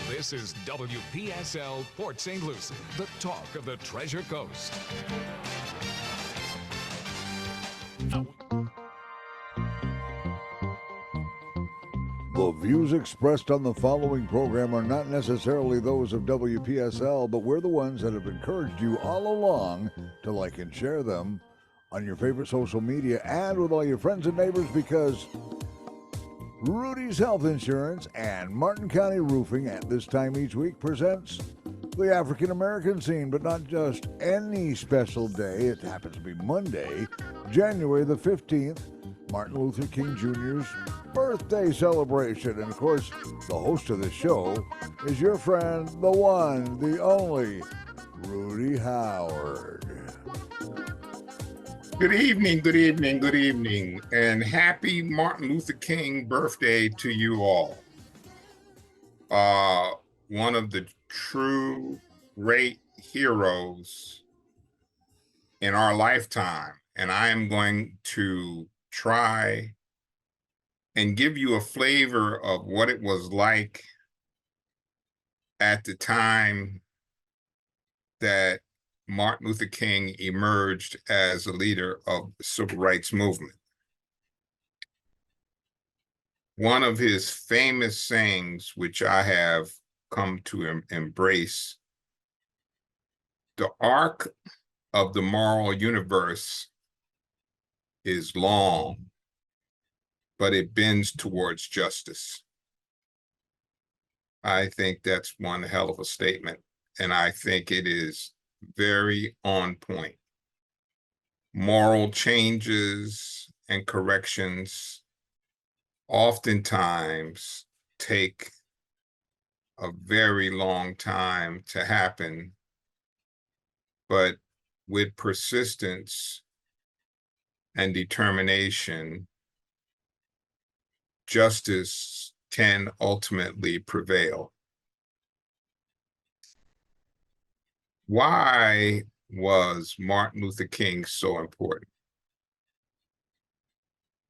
This is WPSL Port St. Lucie, the talk of the Treasure Coast. The views expressed on the following program are not necessarily those of WPSL, but we're the ones that have encouraged you all along to like and share them on your favorite social media and with all your friends and neighbors, because Rudy's Health Insurance and Martin County Roofing at this time each week presents the African American scene, but not just any special day. It happens to be Monday, January the 15th, Martin Luther King Jr.'s birthday celebration. And of course, the host of the show is your friend, the one, the only, Rudy Howard. Good evening, good evening, good evening, and happy Martin Luther King birthday to you all. One of the true great heroes in our lifetime, and I am going to try and give you a flavor of what it was like at the time that Martin Luther King emerged as a leader of the civil rights movement. One of his famous sayings, which I have come to embrace, the arc of the moral universe is long, but it bends towards justice. I think that's one hell of a statement, and I think it is very on point. Moral changes and corrections oftentimes take a very long time to happen, but with persistence and determination, justice can ultimately prevail. Why was Martin Luther King so important?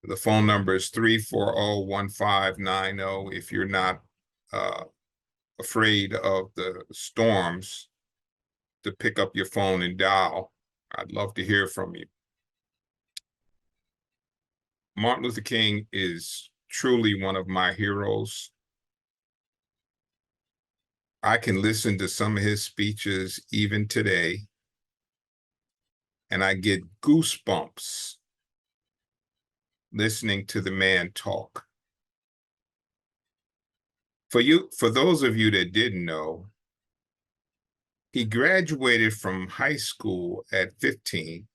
The phone number is 340-1590. If you're not afraid of the storms, to pick up your phone and dial. I'd love to hear from you. Martin Luther King is truly one of my heroes. I can listen to some of his speeches even today, and I get goosebumps listening to the man talk. For those of you that didn't know, he graduated from high school at 15.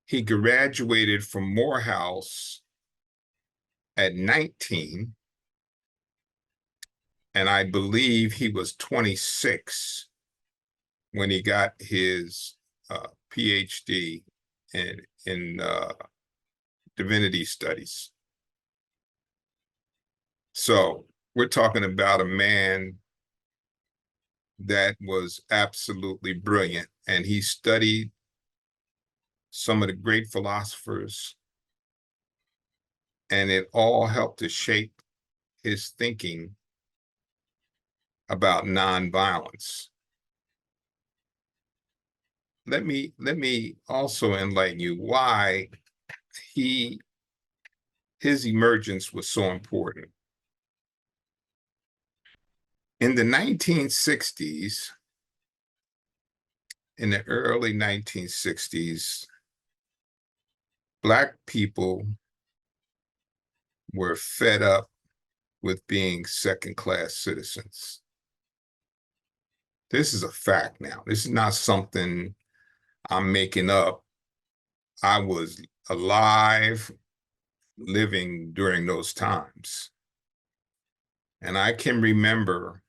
He graduated from Morehouse at 19. And I believe he was 26 when he got his PhD in divinity studies. So we're talking about a man that was absolutely brilliant, and he studied some of the great philosophers, and it all helped to shape his thinking about nonviolence. Let me also enlighten you why his emergence was so important. In the 1960s, in the early 1960s, Black people were fed up with being second-class citizens. This is a fact now. This is not something I'm making up. I was alive, living during those times. And I can remember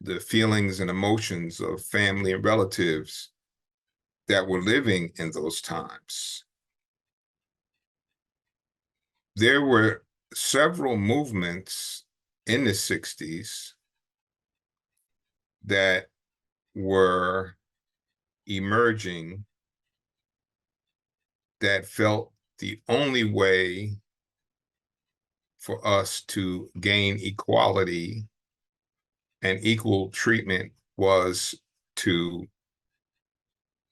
the feelings and emotions of family and relatives that were living in those times. There were several movements in the 60s that were emerging that felt the only way for us to gain equality and equal treatment was to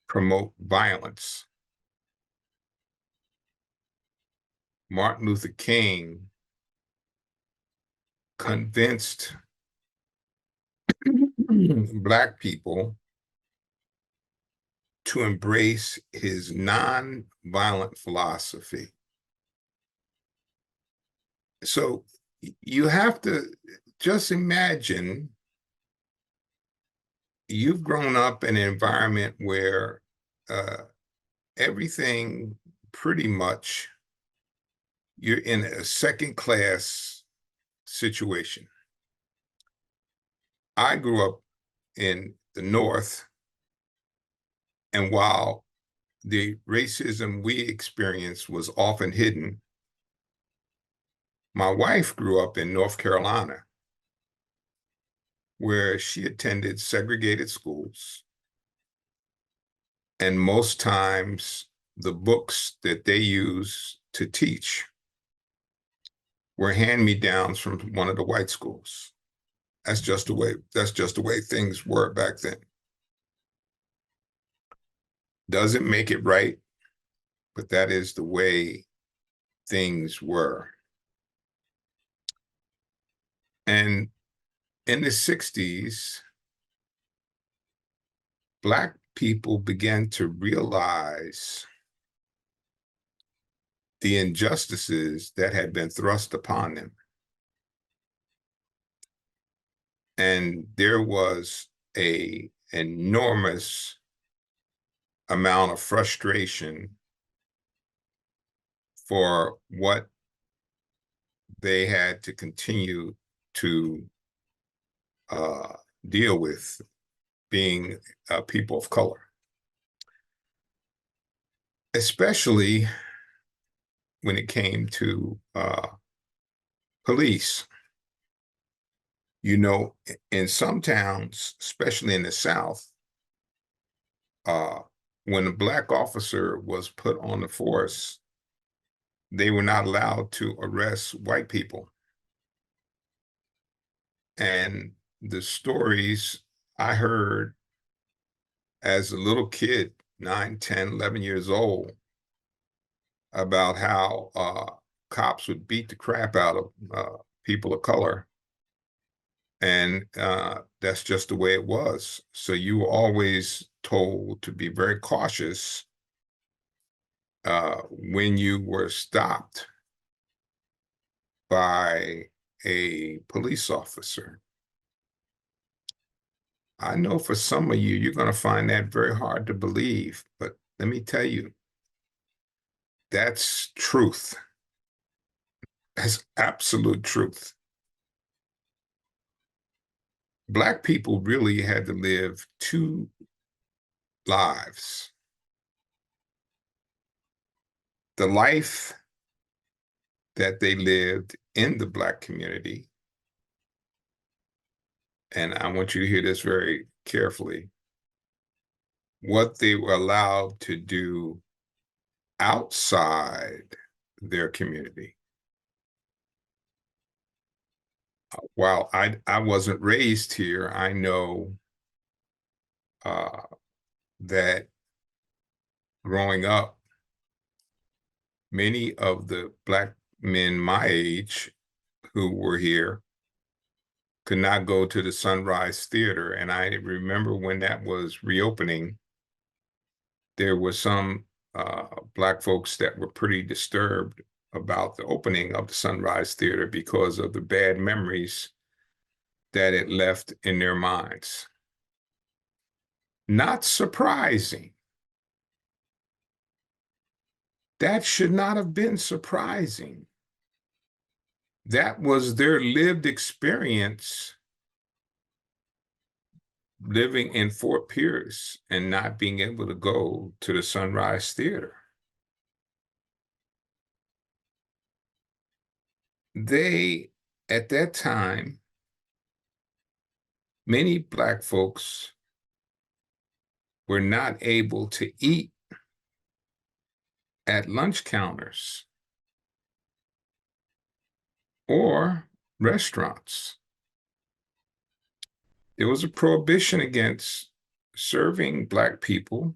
promote violence. Martin Luther King convinced Black people to embrace his non-violent philosophy. So you have to just imagine you've grown up in an environment where everything pretty much, you're in a second class situation. I grew up in the North, and while the racism we experienced was often hidden, my wife grew up in North Carolina, where she attended segregated schools. And most times the books that they use to teach were hand-me-downs from one of the white schools. That's just the way things were back then. Doesn't make it right, but that is the way things were. And in the 60s, Black people began to realize the injustices that had been thrust upon them. And there was an enormous amount of frustration for what they had to continue to deal with, being people of color, especially when it came to police. You know, in some towns, especially in the South, when a Black officer was put on the force, they were not allowed to arrest white people. And the stories I heard as a little kid, 9, 10, 11 years old, about how cops would beat the crap out of people of color. And that's just the way it was. So you were always told to be very cautious when you were stopped by a police officer. I know for some of you, you're going to find that very hard to believe, but let me tell you, that's truth. That's absolute truth. Black people really had to live two lives. The life that they lived in the Black community, and I want you to hear this very carefully, what they were allowed to do outside their community. While I wasn't raised here, I know that growing up, many of the Black men my age who were here could not go to the Sunrise Theater. And I remember when that was reopening, there were some Black folks that were pretty disturbed about the opening of the Sunrise Theater because of the bad memories that it left in their minds. Not surprising. That should not have been surprising. That was their lived experience living in Fort Pierce and not being able to go to the Sunrise Theater. They, at that time, many Black folks were not able to eat at lunch counters or restaurants. There was a prohibition against serving Black people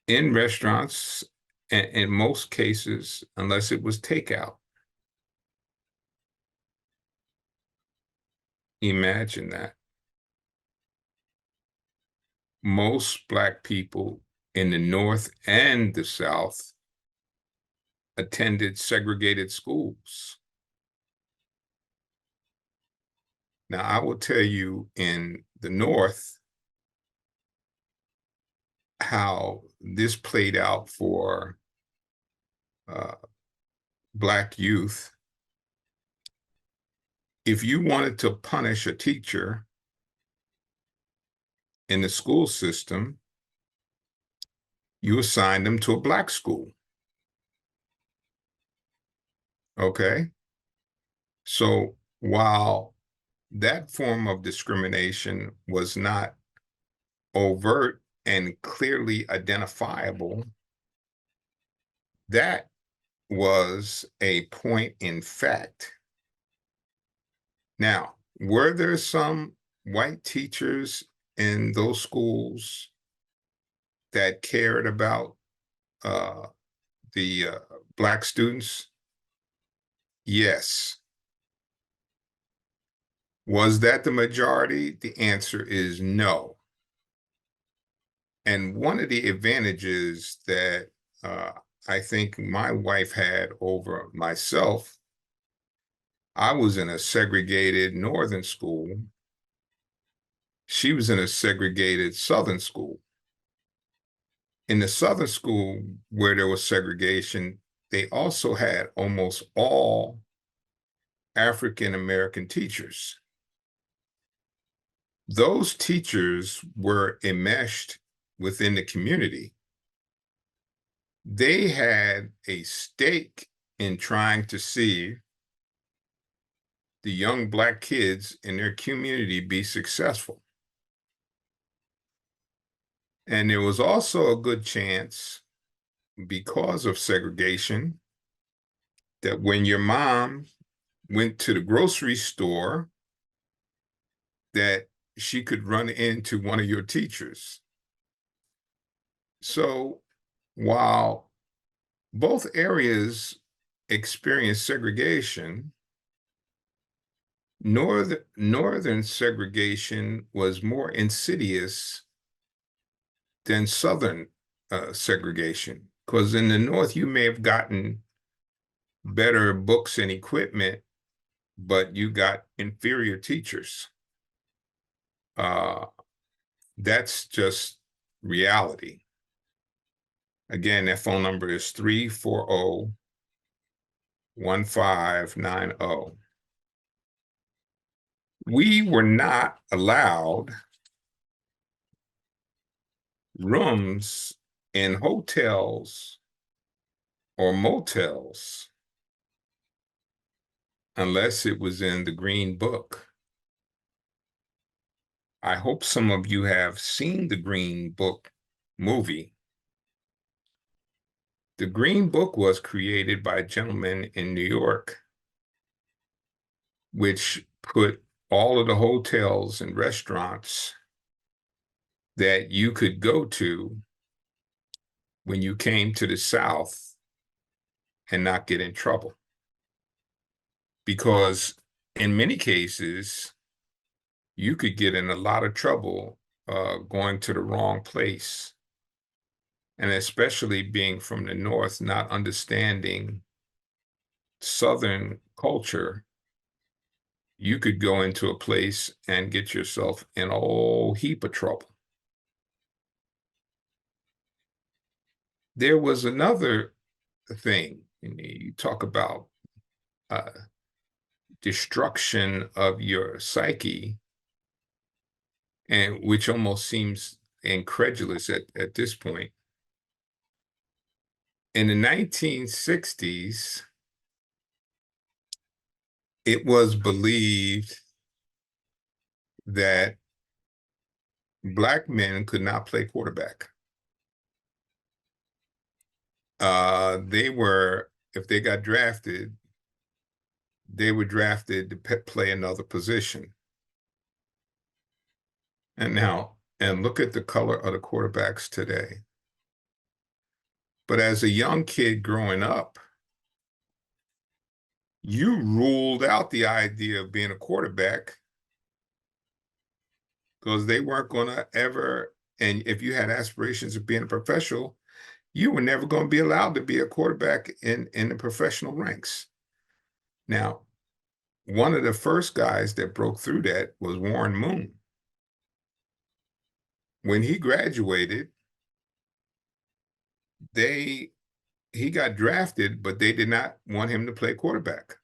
in restaurants, in most cases, unless it was takeout. Imagine that. Most Black people in the North and the South attended segregated schools. Now, I will tell you in the North how this played out for uh, Black youth. If you wanted to punish a teacher in the school system, you assigned them to a Black school. Okay? So while that form of discrimination was not overt and clearly identifiable, that was a point in fact. Now, were there some white teachers in those schools that cared about the Black students? Yes. Was that the majority? The answer is no. And one of the advantages that I think my wife had over myself, I was in a segregated northern school. She was in a segregated southern school. In the southern school where there was segregation, they also had almost all African American teachers. Those teachers were enmeshed within the community. They had a stake in trying to see the young Black kids in their community be successful. And there was also a good chance, because of segregation, that when your mom went to the grocery store, that she could run into one of your teachers. So while both areas experienced segregation, northern segregation was more insidious than southern segregation, because in the North you may have gotten better books and equipment, but you got inferior teachers. That's just reality. Again, that phone number is 340-1590. We were not allowed rooms in hotels or motels unless it was in the Green Book. I hope some of you have seen the Green Book movie. The Green Book was created by a gentleman in New York, which put all of the hotels and restaurants that you could go to when you came to the South and not get in trouble. Because in many cases, you could get in a lot of trouble going to the wrong place. And especially being from the North, not understanding Southern culture, you could go into a place and get yourself in a whole heap of trouble. There was another thing, you talk about destruction of your psyche, and which almost seems incredulous at this point. In the 1960s, it was believed that Black men could not play quarterback. They were, if they got drafted, they were drafted to play another position. And look at the color of the quarterbacks today. But as a young kid growing up, you ruled out the idea of being a quarterback because they weren't going to ever, and if you had aspirations of being a professional, you were never going to be allowed to be a quarterback in the professional ranks. Now, one of the first guys that broke through that was Warren Moon. When he graduated, he got drafted, but they did not want him to play quarterback.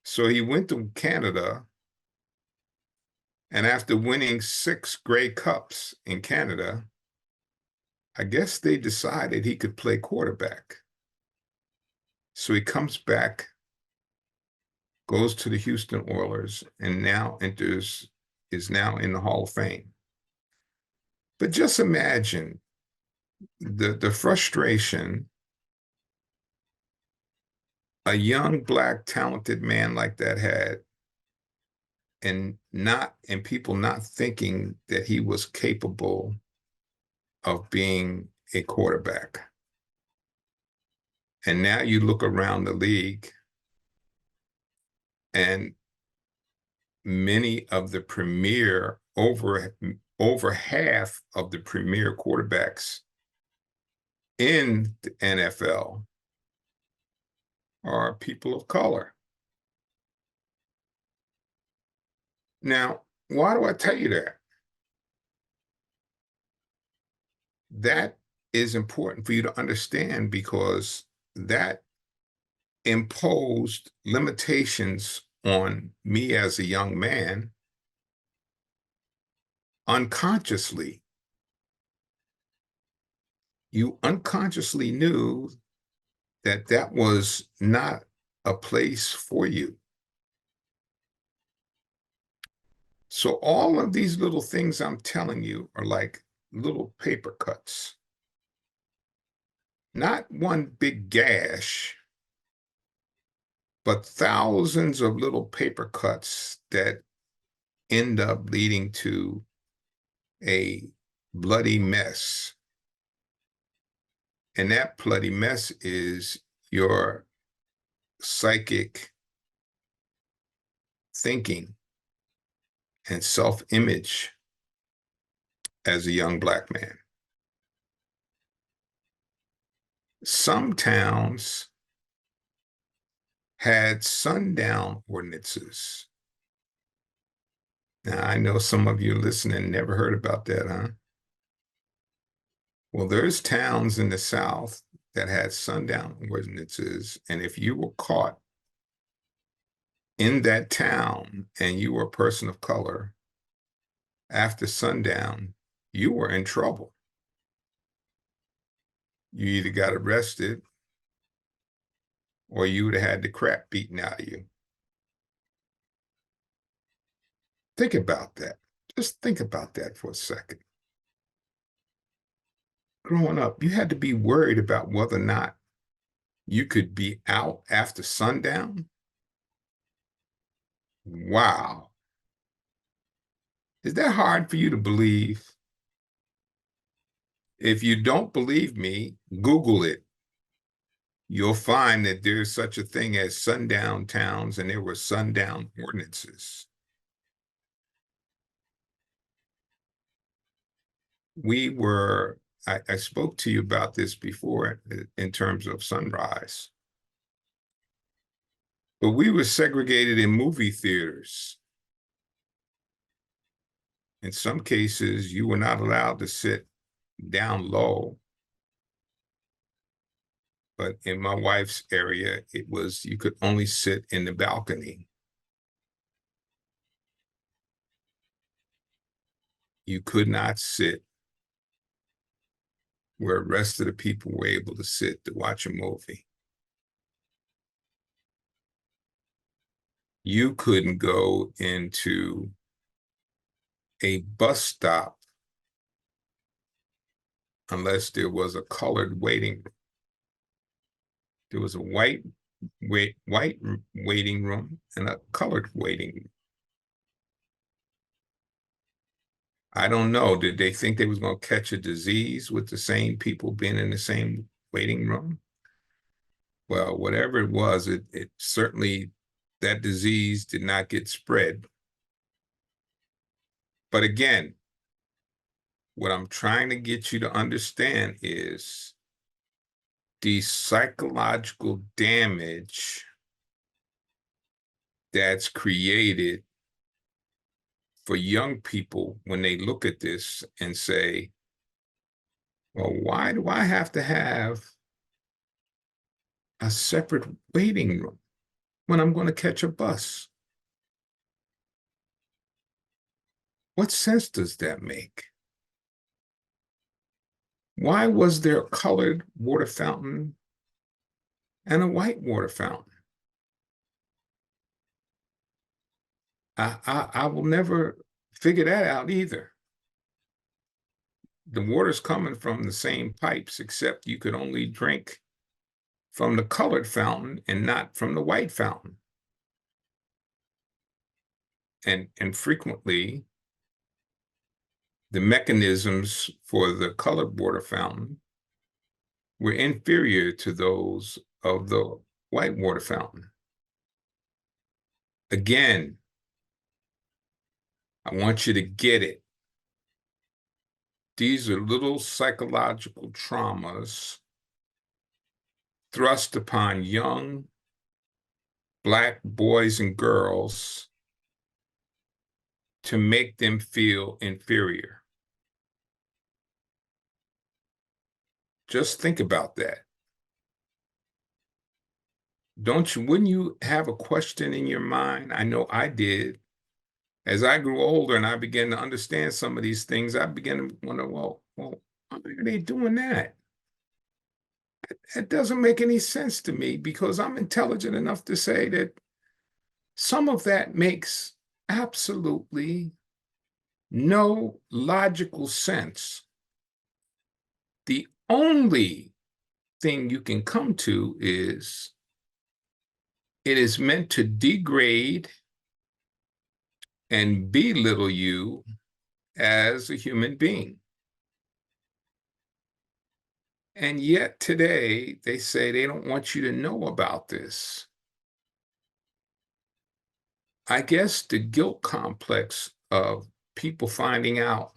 So he went to Canada, and after winning 6 Grey Cups in Canada, I guess they decided he could play quarterback. So he comes back, goes to the Houston Oilers, and now is now in the Hall of Fame. But just imagine the frustration a young black talented man like that had, and people not thinking that he was capable of being a quarterback. And now you look around the league, and many of the premier, over half of the premier quarterbacks in the NFL are people of color. Now, why do I tell you that? That is important for you to understand, because that imposed limitations on me as a young man unconsciously. You unconsciously knew that that was not a place for you. So all of these little things I'm telling you are like little paper cuts. Not one big gash, but thousands of little paper cuts that end up leading to a bloody mess. And that bloody mess is your psychic thinking and self-image as a young black man. Some towns had sundown ordinances. Now, I know some of you listening never heard about that, huh? Well, there's towns in the South that had sundown ordinances, and if you were caught in that town and you were a person of color, after sundown, you were in trouble. You either got arrested or you would have had the crap beaten out of you. Think about that. Just think about that for a second. Growing up, you had to be worried about whether or not you could be out after sundown. Wow. Is that hard for you to believe? If you don't believe me, Google it. You'll find that there's such a thing as sundown towns, and there were sundown ordinances. I spoke to you about this before in terms of sunrise, but we were segregated in movie theaters. In some cases, you were not allowed to sit down low. But in my wife's area, you could only sit in the balcony. You could not sit where the rest of the people were able to sit to watch a movie. You couldn't go into a bus stop unless there was a colored waiting room. There was a white white waiting room and a colored waiting room. I don't know. Did they think they was going to catch a disease with the same people being in the same waiting room? Well, whatever it was, it certainly, that disease did not get spread. But again, what I'm trying to get you to understand is the psychological damage that's created for young people when they look at this and say, well, why do I have to have a separate waiting room when I'm going to catch a bus? What sense does that make? Why was there a colored water fountain and a white water fountain? I will never figure that out either. The water's coming from the same pipes, except you could only drink from the colored fountain and not from the white fountain. And frequently, the mechanisms for the colored water fountain were inferior to those of the white water fountain. Again, I want you to get it. These are little psychological traumas thrust upon young Black boys and girls to make them feel inferior. Just think about that. Wouldn't you have a question in your mind? I know I did. As I grew older and I began to understand some of these things, I began to wonder, well, why are they doing that? That doesn't make any sense to me, because I'm intelligent enough to say that some of that makes absolutely no logical sense. The only thing you can come to is it is meant to degrade and belittle you as a human being. And yet today they say they don't want you to know about this. I guess the guilt complex of people finding out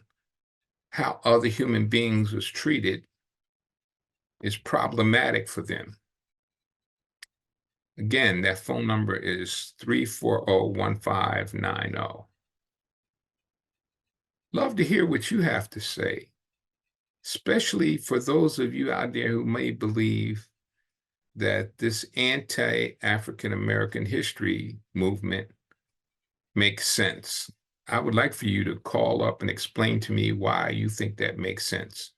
how other human beings was treated is problematic for them. Again, that phone number is 340-1590. Love to hear what you have to say, especially for those of you out there who may believe that this anti-African American history movement makes sense. I would like for you to call up and explain to me why you think that makes sense.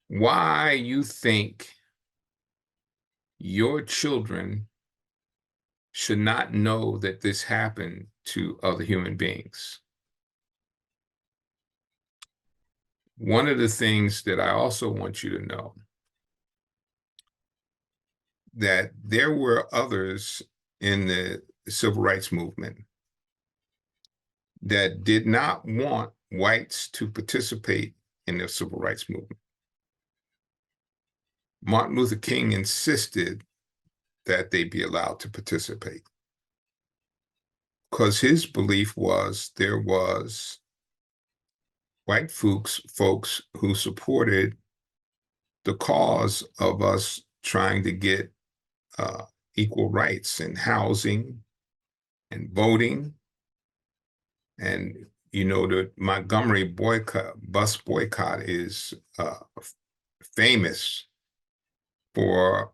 Why you think your children should not know that this happened to other human beings. One of the things that I also want you to know, that there were others in the civil rights movement that did not want whites to participate in the civil rights movement. Martin Luther King insisted that they be allowed to participate, because his belief was there was white folks who supported the cause of us trying to get equal rights in housing and voting. And you know, the Montgomery bus boycott is famous for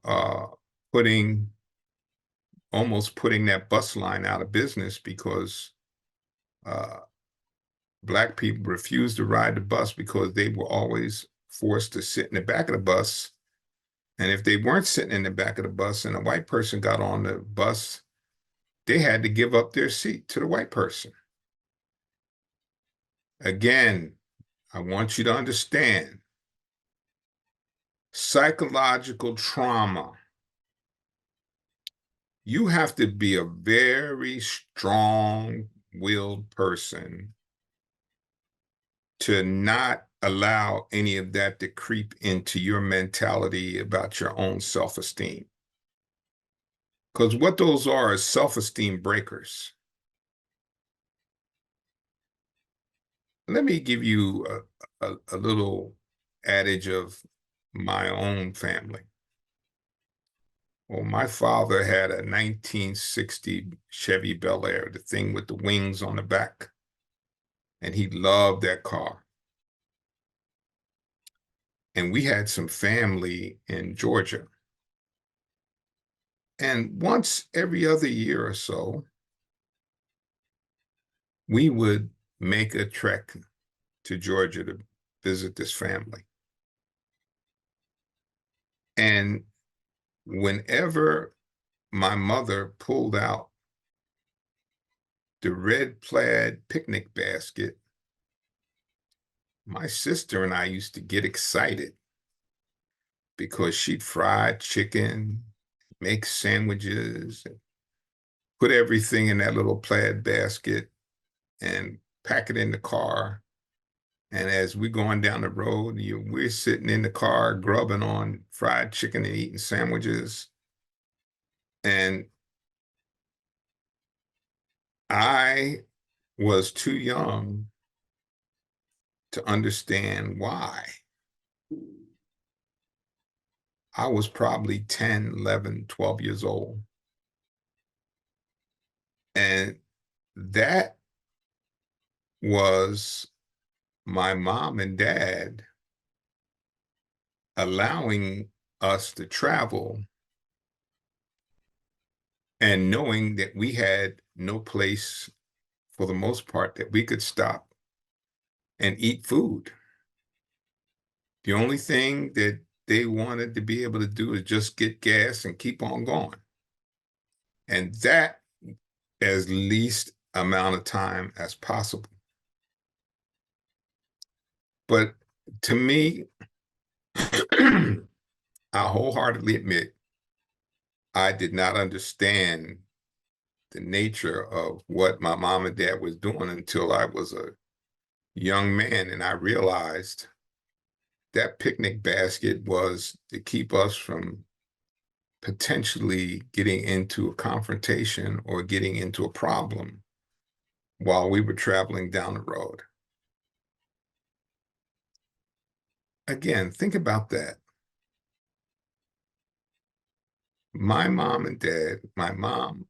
almost putting that bus line out of business, because Black people refused to ride the bus because they were always forced to sit in the back of the bus. And if they weren't sitting in the back of the bus and a white person got on the bus, they had to give up their seat to the white person. Again, I want you to understand, psychological trauma You have to be a very strong-willed person to not allow any of that to creep into your mentality about your own self-esteem. Because what those are is self-esteem breakers. Let me give you a little adage of my own family. Well, my father had a 1960 Chevy Bel Air, the thing with the wings on the back, and he loved that car. And we had some family in Georgia. And once every other year or so, we would make a trek to Georgia to visit this family. And whenever my mother pulled out the red plaid picnic basket, my sister and I used to get excited because she'd fry chicken, make sandwiches, put everything in that little plaid basket and pack it in the car. And as we're going down the road, we're sitting in the car grubbing on fried chicken and eating sandwiches. And I was too young to understand why. I was probably 10, 11, 12 years old. And that was my mom and dad allowing us to travel and knowing that we had no place, for the most part, that we could stop and eat food. The only thing that they wanted to be able to do is just get gas and keep on going. And that as least amount of time as possible. But to me, I wholeheartedly admit I did not understand the nature of what my mom and dad was doing until I was a young man, and I realized that picnic basket was to keep us from potentially getting into a confrontation or getting into a problem while we were traveling down the road. Again, think about that. My mom and dad, my mom,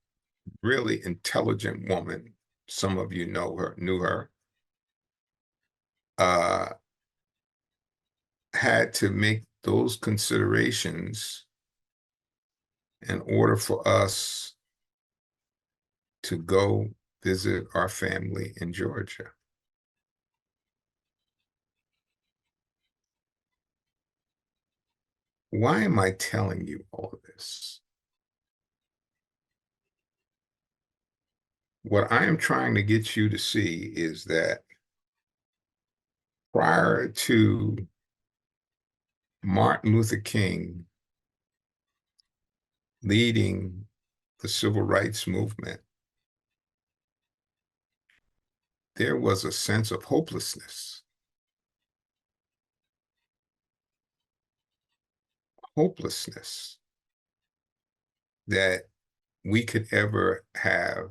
really intelligent woman, some of you knew her, uh, had to make those considerations in order for us to go visit our family in Georgia. Why am I telling you all of this? What I am trying to get you to see is that prior to Martin Luther King leading the civil rights movement, there was a sense of hopelessness. Hopelessness that we could ever have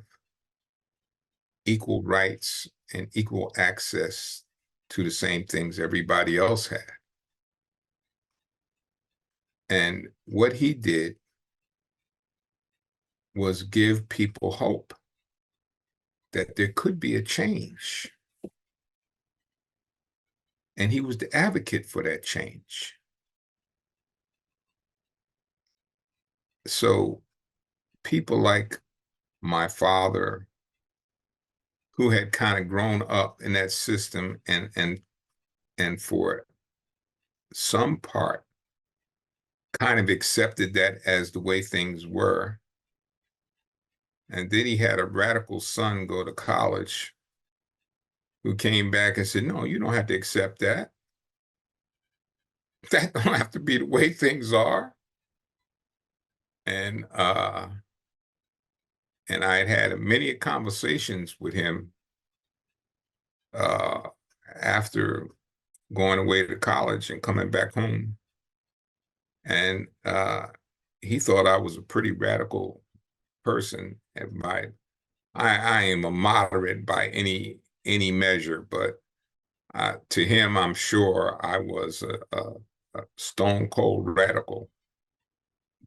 equal rights and equal access to the same things everybody else had. And what he did was give people hope that there could be a change. And he was the advocate for that change. So people like my father, who had kind of grown up in that system and for some part kind of accepted that as the way things were. And then he had a radical son go to college who came back and said, no, you don't have to accept that. That don't have to be the way things are. And And I had many conversations with him uh, after going away to college and coming back home. And he thought I was a pretty radical person. And I am a moderate by any measure, but to him, I'm sure I was a stone cold radical,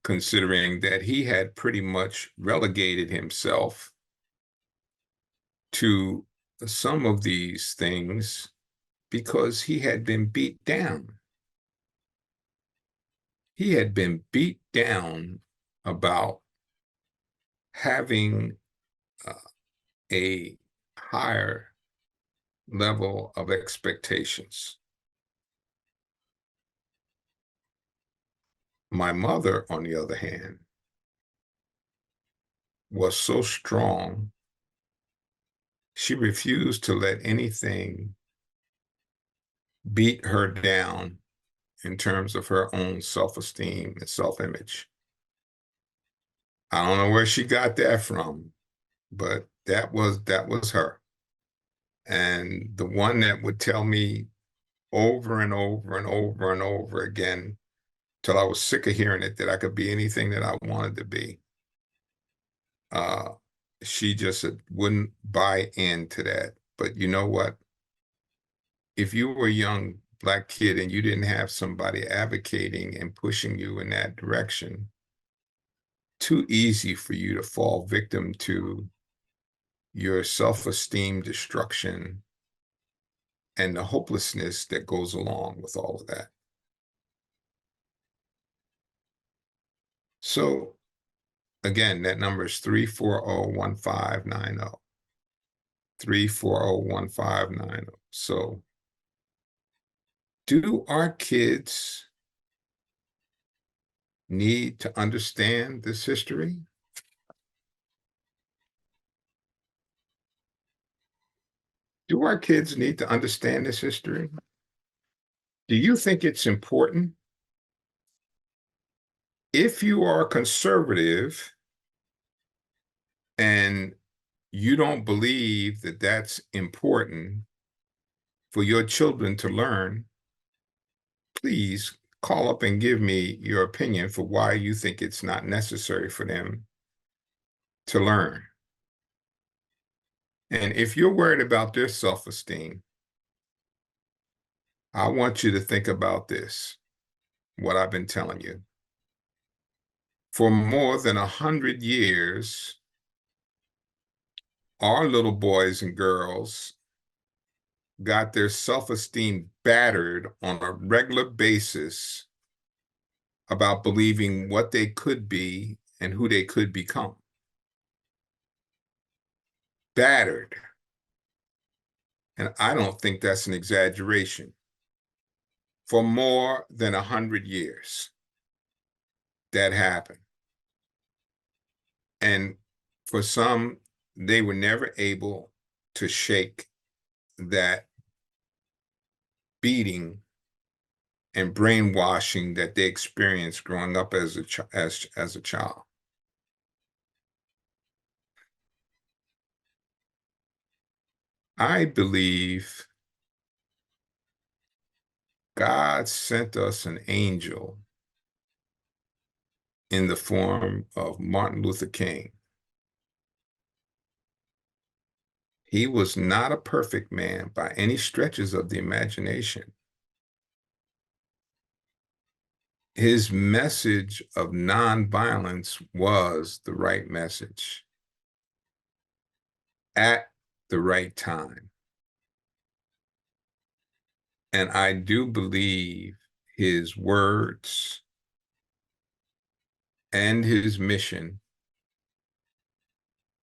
considering that he had pretty much relegated himself to some of these things because he had been beat down. He had been beat down about having a higher level of expectations. My mother, on the other hand, was so strong, she refused to let anything beat her down in terms of her own self-esteem and self-image. I don't know where she got that from, but that was her. And the one that would tell me over and over and over and over again till I was sick of hearing it that I could be anything that I wanted to be. She just wouldn't buy into that. But you know what? If you were a young Black kid and you didn't have somebody advocating and pushing you in that direction, too easy for you to fall victim to your self-esteem destruction and the hopelessness that goes along with all of that. So again, that number is 340-1590. 340-1590. So do our kids need to understand this history? Do our kids need to understand this history? Do you think it's important? If you are conservative and you don't believe that that's important for your children to learn, please call up and give me your opinion for why you think it's not necessary for them to learn. And if you're worried about their self-esteem, I want you to think about this, what I've been telling you. For more than 100 years, our little boys and girls got their self-esteem battered on a regular basis about believing what they could be and who they could become. Battered. And I don't think that's an exaggeration. For more than 100 years, that happened. And for some, they were never able to shake that beating and brainwashing that they experienced growing up as a child. I believe God sent us an angel in the form of Martin Luther King. He was not a perfect man by any stretches of the imagination. His message of nonviolence was the right message at the right time. And I do believe his words and his mission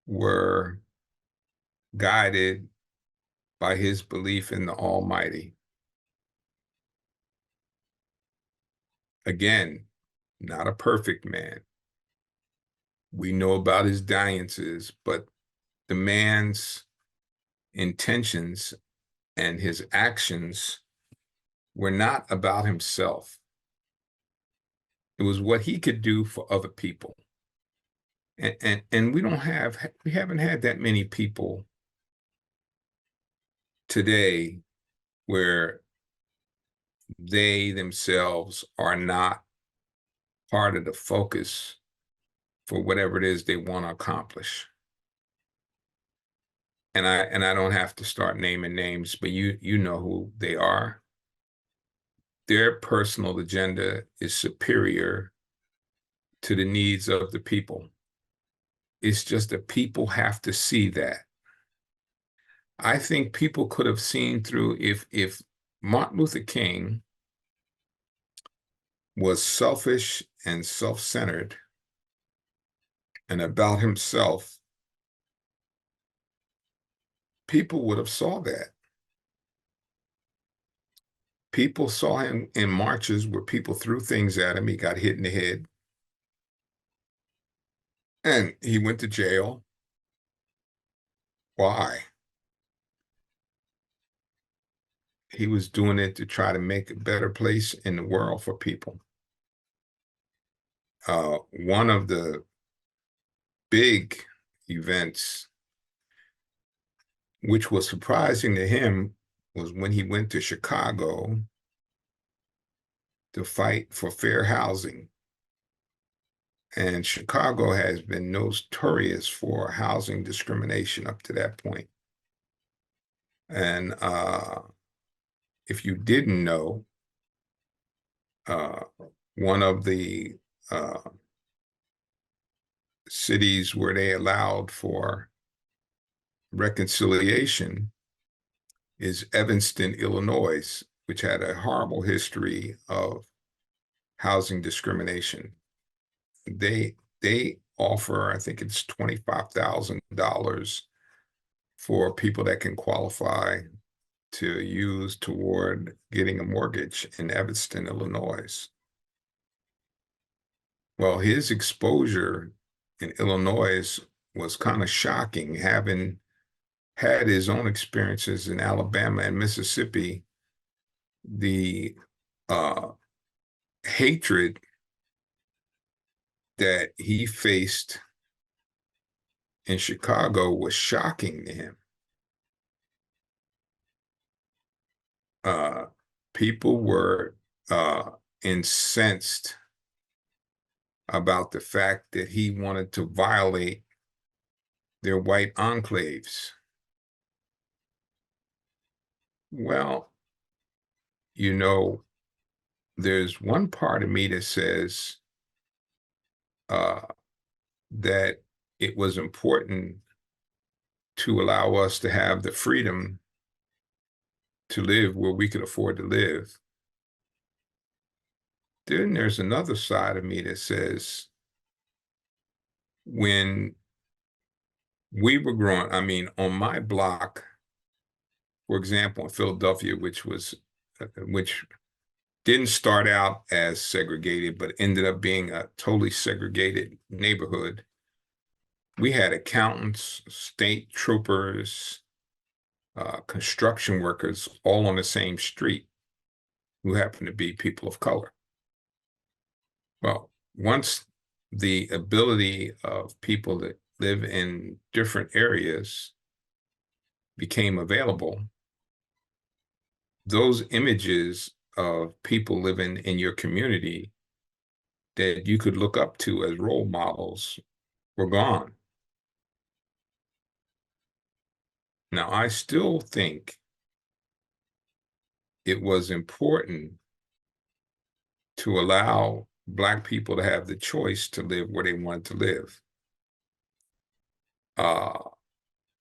were guided by his belief in the Almighty. Again, not a perfect man. We know about his dalliances, but the man's intentions and his actions were not about himself. It was what he could do for other people. And we haven't had that many people today where they themselves are not part of the focus for whatever it is they want to accomplish. And I don't have to start naming names, but you know who they are. Their personal agenda is superior to the needs of the people. It's just that people have to see that. I think people could have seen through if Martin Luther King was selfish and self-centered and about himself, people would have saw that. People saw him in marches where people threw things at him. He got hit in the head. And he went to jail. Why? He was doing it to try to make a better place in the world for people. One of the big events, which was surprising to him, was when he went to Chicago to fight for fair housing. And Chicago has been notorious for housing discrimination up to that point. And if you didn't know, uh, one of the cities where they allowed for reconciliation is Evanston, Illinois, which had a horrible history of housing discrimination. They offer, I think it's $25,000 for people that can qualify to use toward getting a mortgage in Evanston, Illinois. Well, his exposure in Illinois was kind of shocking, having had his own experiences in Alabama and Mississippi. The hatred that he faced in Chicago was shocking to him. People were incensed about the fact that he wanted to violate their white enclaves. Well, you know, there's one part of me that says that it was important to allow us to have the freedom to live where we could afford to live. Then there's another side of me that says when we were growing, I mean, on my block, for example, in Philadelphia, which didn't start out as segregated, but ended up being a totally segregated neighborhood. We had accountants, state troopers, construction workers all on the same street who happened to be people of color. Well, once the ability of people that live in different areas became available, those images of people living in your community that you could look up to as role models were gone. Now, I still think it was important to allow Black people to have the choice to live where they wanted to live.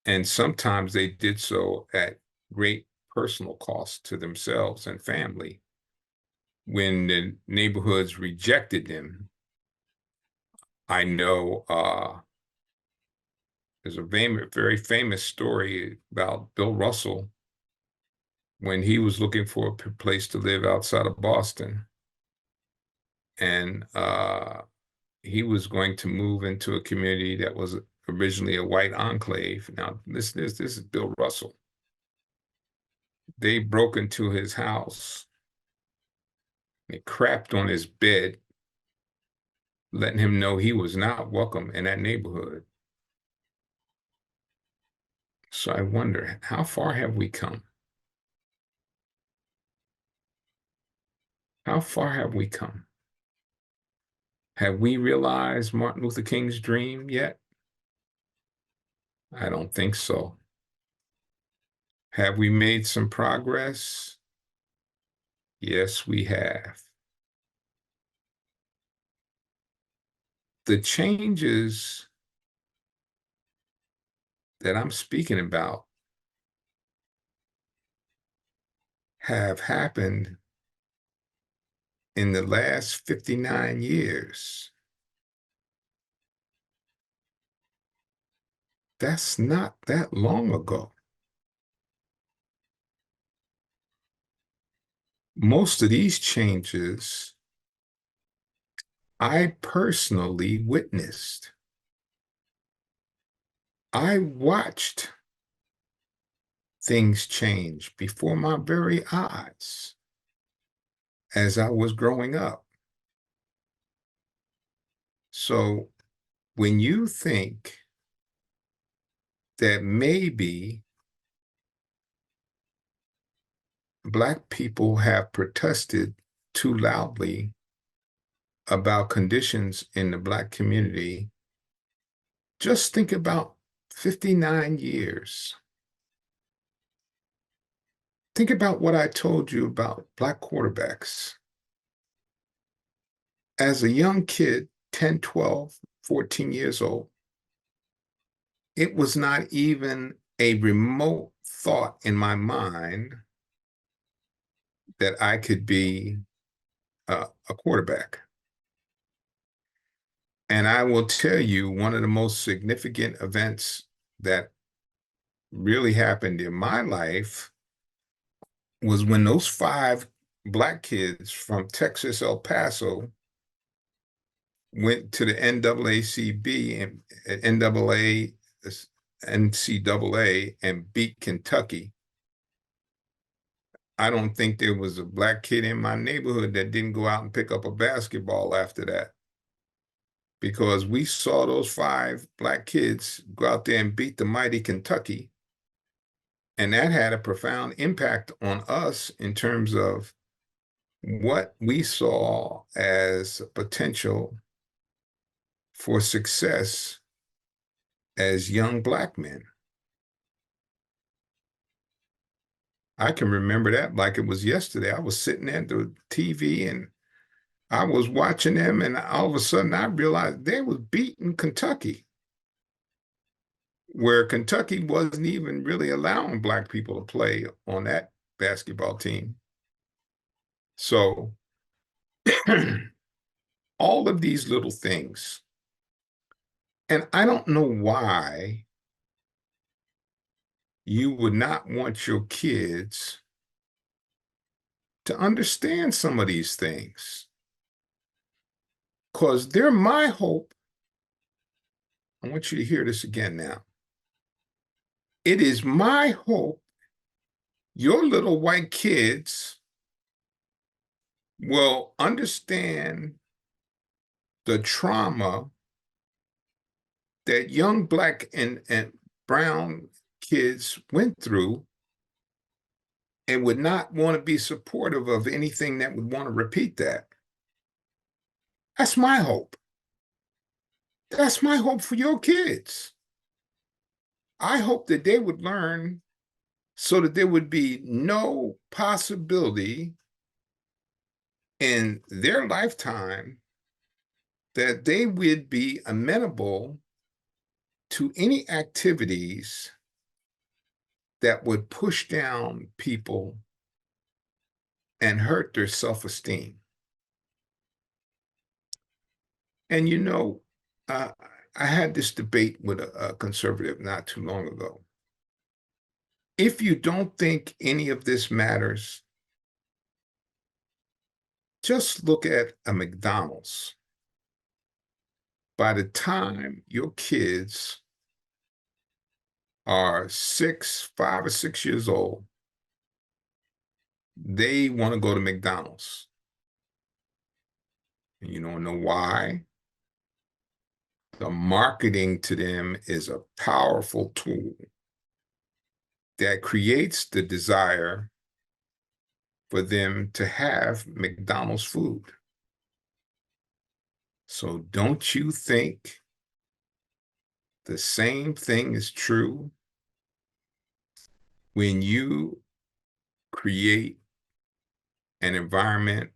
And sometimes they did so at great personal cost to themselves and family. When the neighborhoods rejected them, I know there's a very famous story about Bill Russell when he was looking for a place to live outside of Boston. And he was going to move into a community that was originally a white enclave. Now, this is Bill Russell. They broke into his house. They crapped on his bed letting him know he was not welcome in that neighborhood. So I wonder, how far have we come? How far have we come? Have we realized Martin Luther King's dream yet? I don't think so. Have we made some progress? Yes, we have. The changes that I'm speaking about have happened in the last 59 years. That's not that long ago. Most of these changes I personally witnessed. I watched things change before my very eyes as I was growing up. So when you think that maybe Black people have protested too loudly about conditions in the Black community, just think about 59 years. Think about what I told you about Black quarterbacks. As a young kid, 10, 12, 14 years old, it was not even a remote thought in my mind that I could be a quarterback. And I will tell you, one of the most significant events that really happened in my life was when those 5 Black kids from Texas, El Paso, went to the NAACB and NAA, NCAA and beat Kentucky. I don't think there was a Black kid in my neighborhood that didn't go out and pick up a basketball after that, because we saw those 5 Black kids go out there and beat the mighty Kentucky. And that had a profound impact on us in terms of what we saw as potential for success as young Black men. I can remember that like it was yesterday. I was sitting at the TV and I was watching them, and all of a sudden I realized they was beating Kentucky, where Kentucky wasn't even really allowing Black people to play on that basketball team. So all of these little things, and I don't know why you would not want your kids to understand some of these things, because they're my hope. I want you to hear this again now. It is my hope your little white kids will understand the trauma that young Black and brown kids went through, and would not want to be supportive of anything that would want to repeat that. That's my hope. That's my hope for your kids. I hope that they would learn so that there would be no possibility in their lifetime that they would be amenable to any activities that would push down people and hurt their self-esteem. And you know, I had this debate with a conservative not too long ago. If you don't think any of this matters, just look at a McDonald's. By the time your kids are 5 or 6 years old, they want to go to McDonald's. And you don't know why? the marketing to them is a powerful tool that creates the desire for them to have McDonald's food. So don't you think the same thing is true when you create an environment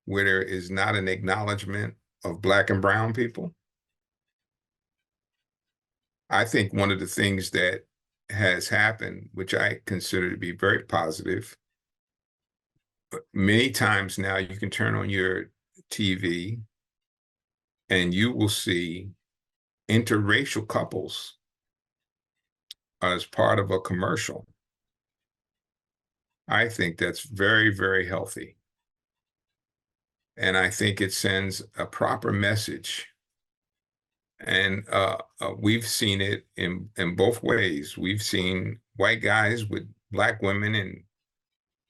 where there is not an acknowledgement of Black and brown people? I think one of the things that has happened, which I consider to be very positive, many times now you can turn on your TV and you will see interracial couples as part of a commercial. I think that's very, very healthy. And I think it sends a proper message. And we've seen it in both ways. We've seen white guys with Black women and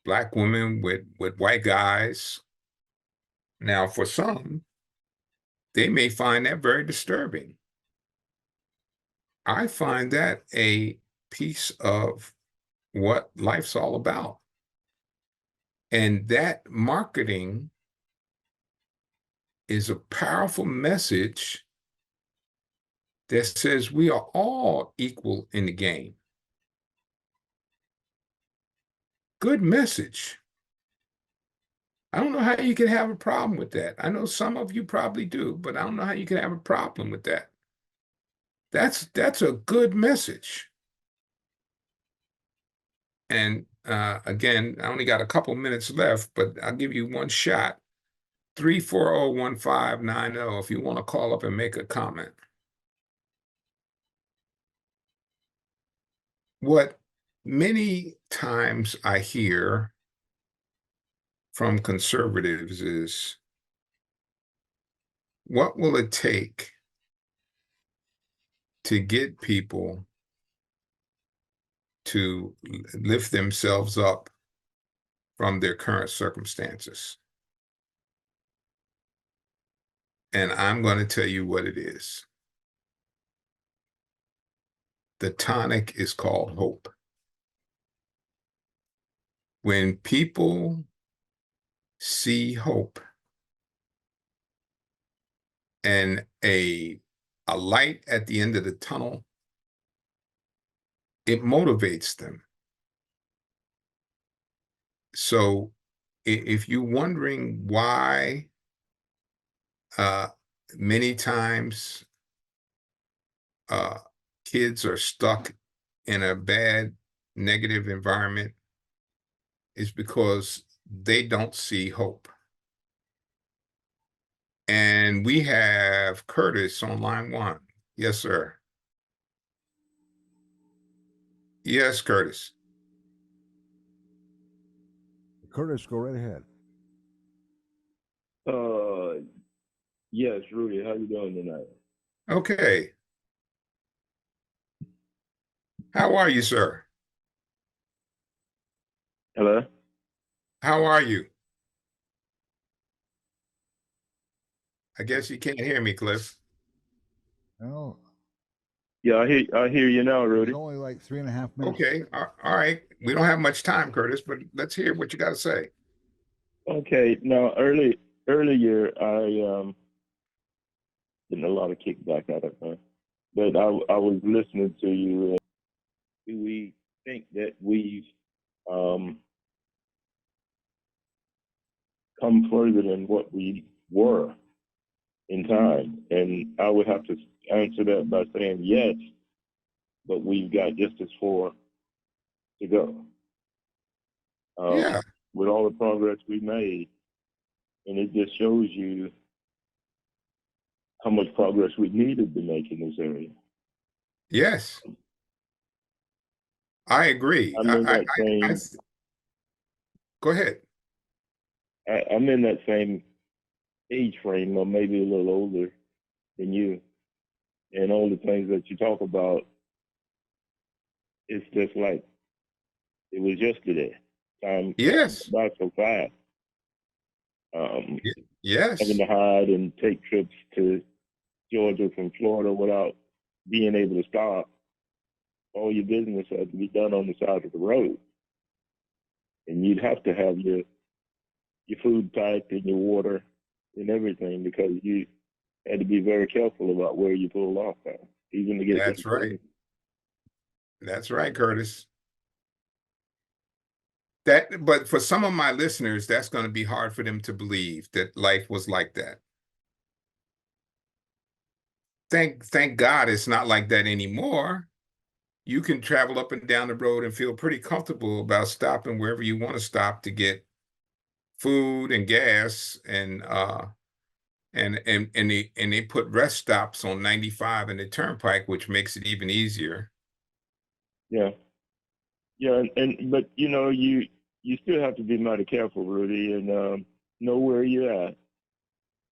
Black women with white guys. Now, for some, they may find that very disturbing. I find that a piece of what life's all about. And that marketing is a powerful message that says we are all equal in the game. Good message. I don't know how you can have a problem with that. I know some of you probably do, but I don't know how you can have a problem with that. That's a good message. And again, I only got a couple minutes left, but I'll give you one shot. 340-1590 if you want to call up and make a comment. What many times I hear from conservatives is, what will it take to get people to lift themselves up from their current circumstances? And I'm going to tell you what it is. The tonic is called hope. When people see hope and a light at the end of the tunnel, it motivates them. So if you're wondering why many times kids are stuck in a bad, negative environment, is because they don't see hope. And we have Curtis on line 1. Yes, sir. Yes, Curtis. Curtis, go right ahead. Yes, Rudy, how you doing tonight? Okay. How are you, sir? Hello? How are you? I guess you can't hear me, Cliff. No, Yeah, I hear you now, it's Rudy. only like 3.5 minutes. Okay. All right. We don't have much time, Curtis, but let's hear what you got to say. Okay, now earlier I getting a lot of kickback out of it, but I was listening to you. And do we think that we've come further than what we were in time? And I would have to answer that by saying yes, but we've got just as far to go. Yeah. With all the progress we made, and it just shows you how much progress we needed to make in this area. Yes. I agree. I'm in that Go ahead. I'm in that same age frame, or maybe a little older than you. And all the things that you talk about, it's just like it was yesterday. Time Yes. by so fast. Yes. Having to hide and take trips to Georgia, from Florida without being able to stop. All your business had to be done on the side of the road. And you'd have to have your food packed and your water and everything, because you had to be very careful about where you pulled off at, even to get That's right. That's right, Curtis. But for some of my listeners, that's going to be hard for them to believe that life was like that. Thank God it's not like that anymore. You can travel up and down the road and feel pretty comfortable about stopping wherever you want to stop to get food and gas, and they put rest stops on 95 and the turnpike, which makes it even easier. Yeah. Yeah, but you still have to be mighty careful, Rudy, and know where you're at.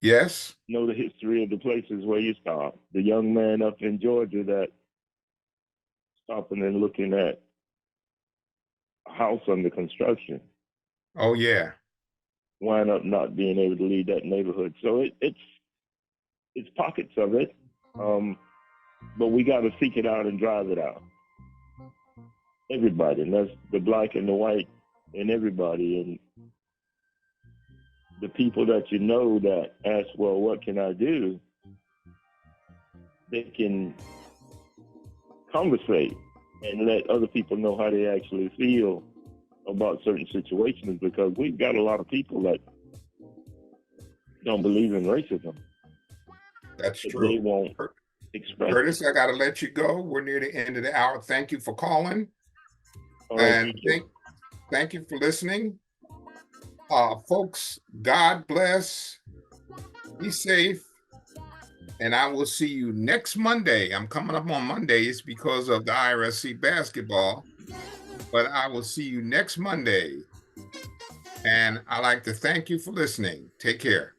Yes. Know the history of the places where you stop. The young man up in Georgia that stopping and looking at a house under construction, Oh yeah. wind up not being able to leave that neighborhood. So it's pockets of it, but we got to seek it out and drive it out. Everybody, and that's the black and the white and everybody, and the people that you know that ask, well, what can I do? They can conversate and let other people know how they actually feel about certain situations, because we've got a lot of people that don't believe in racism. That's But true. they won't express Curtis, it. I got to let you go. We're near the end of the hour. Thank you for calling. All right, And thank you for listening. Folks, God bless. Be safe. And I will see you next Monday. I'm coming up on Mondays because of the IRSC basketball. But I will see you next Monday. And I'd like to thank you for listening. Take care.